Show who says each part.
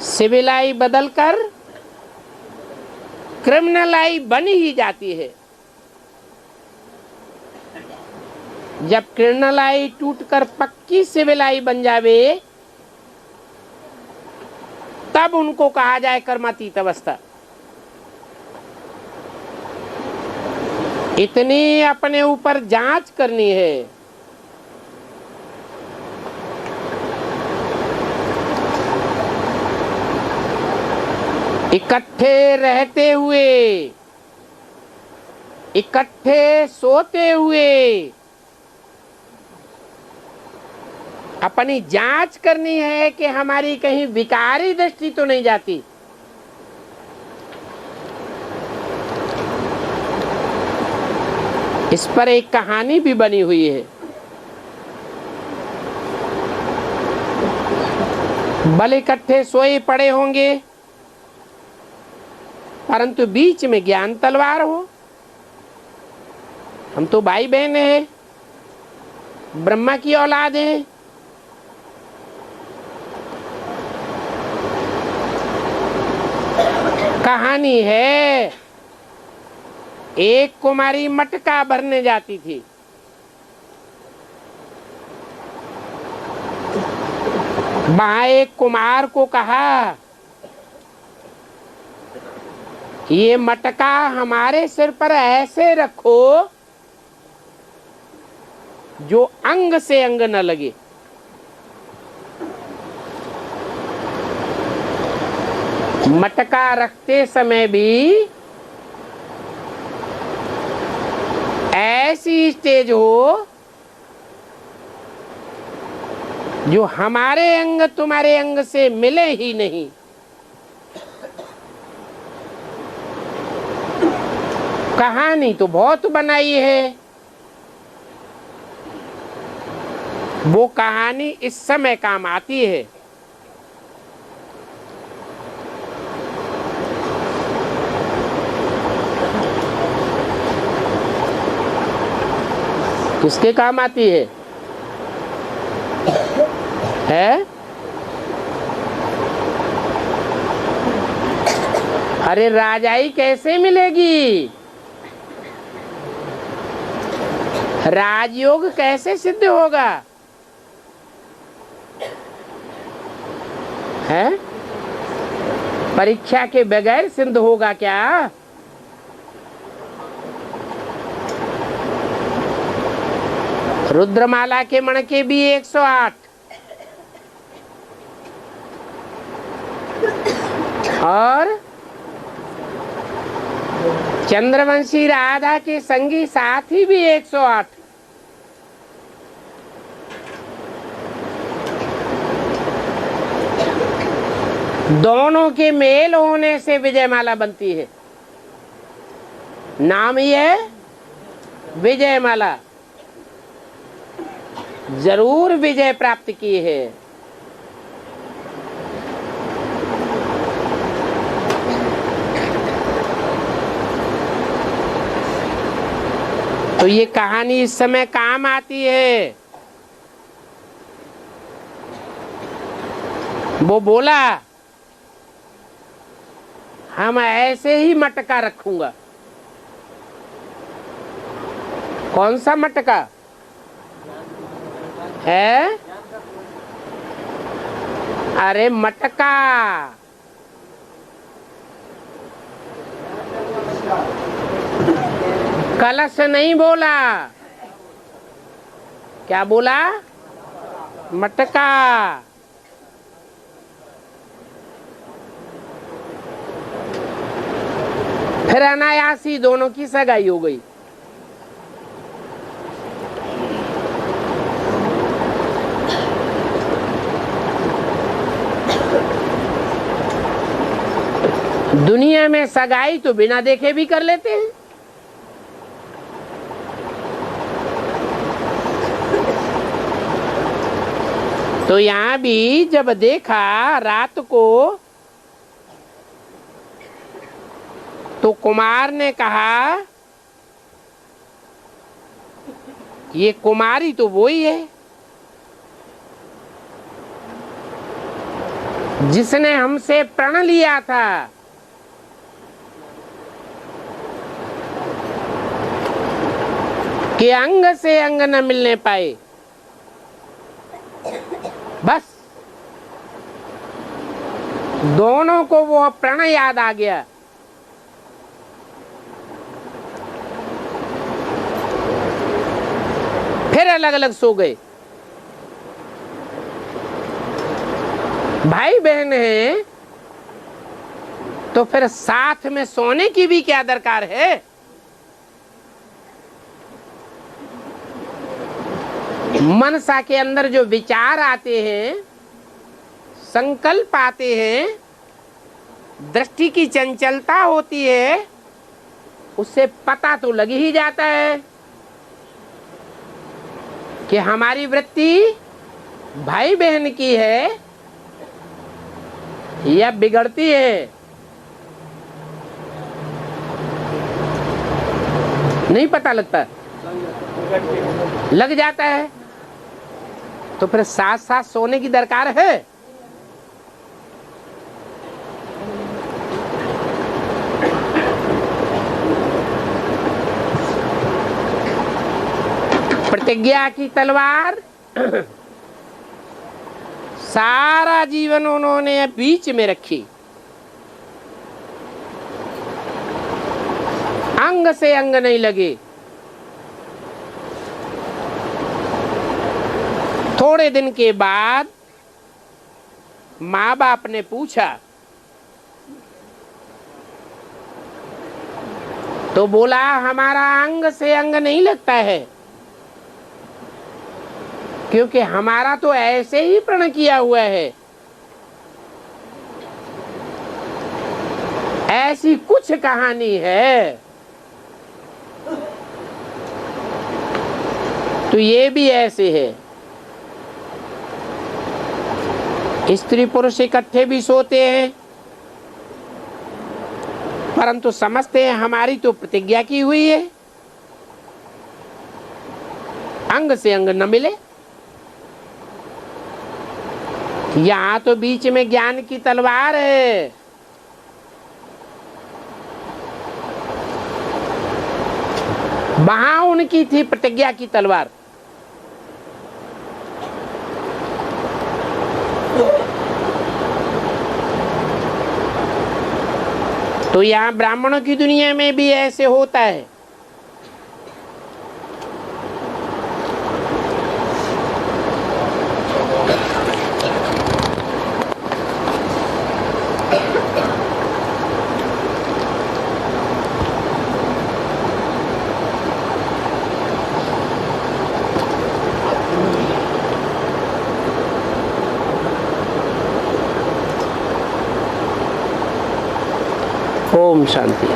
Speaker 1: Civil बदलकर criminal आई बनी ही जाती है। जब क्रिमिनल आई टूटकर पक्की सिविल आई बन जावे तब उनको कहा जाए कर्मातीत अवस्था। इतनी अपने ऊपर जांच करनी है। इकट्ठे रहते हुए, इकट्ठे सोते हुए अपनी जांच करनी है कि हमारी कहीं विकारी दृष्टि तो नहीं जाती। इस पर एक कहानी भी बनी हुई है। बल इकट्ठे सोए पड़े होंगे परंतु बीच में ज्ञान तलवार हो। हम तो भाई बहन हैं, ब्रह्मा की औलाद हैं। कहानी है, एक कुमारी मटका भरने जाती थी। वहां एक कुमार को कहा, ये मटका हमारे सिर पर ऐसे रखो जो अंग से अंग न लगे। मटका रखते समय भी ऐसी स्टेज हो जो हमारे अंग तुम्हारे अंग से मिले ही नहीं। कहानी तो बहुत बनाई है, वो कहानी इस समय काम आती है। किसके काम आती है? अरे राजाई कैसे मिलेगी? राजयोग कैसे सिद्ध होगा? है परीक्षा के बगैर सिद्ध होगा क्या? रुद्रमाला के मणके भी 108 और चंद्रवंशी राधा के संगी साथी भी 108। दोनों के मेल होने से विजयमाला बनती है। नाम ही है विजयमाला। जरूर विजय प्राप्त की है। तो ये कहानी इस समय काम आती है। वो बोला, हम ऐसे ही मटका रखूंगा। कौन सा मटका है? अरे मटका, कलश नहीं बोला। क्या बोला? मटका। फिर अनायासी दोनों की सगाई हो गई। दुनिया में सगाई तो बिना देखे भी कर लेते हैं। तो यहां भी जब देखा रात को तो कुमार ने कहा, ये कुमारी तो वो ही है। जिसने हमसे प्रण लिया था, कि अंग से अंग न मिलने पाए, बस दोनों को वो प्रण याद आ गया। फिर अलग अलग सो गए। भाई बहन हैं तो फिर साथ में सोने की भी क्या दरकार है। मनसा के अंदर जो विचार आते हैं, संकल्प आते हैं, दृष्टि की चंचलता होती है, उससे पता तो लग ही जाता है कि हमारी वृत्ति भाई बहन की है या बिगड़ती है। नहीं पता लगता, लग जाता है। तो फिर साथ साथ सोने की दरकार है। प्रतिज्ञा की तलवार सारा जीवन उन्होंने बीच में रखी। अंग से अंग नहीं लगे। थोड़े दिन के बाद माँ बाप ने पूछा तो बोला हमारा अंग से अंग नहीं लगता है, क्योंकि हमारा तो ऐसे ही प्रण किया हुआ है। ऐसी कुछ कहानी है तो ये भी ऐसे है। स्त्री पुरुष इकट्ठे भी सोते हैं, परंतु समझते हैं हमारी तो प्रतिज्ञा की हुई है, अंग से अंग न मिले। यहां तो बीच में ज्ञान की तलवार है। वहां उनकी थी प्रतिज्ञा की तलवार। तो यहाँ ब्राह्मणों की दुनिया में भी ऐसे होता है। ओम शांति।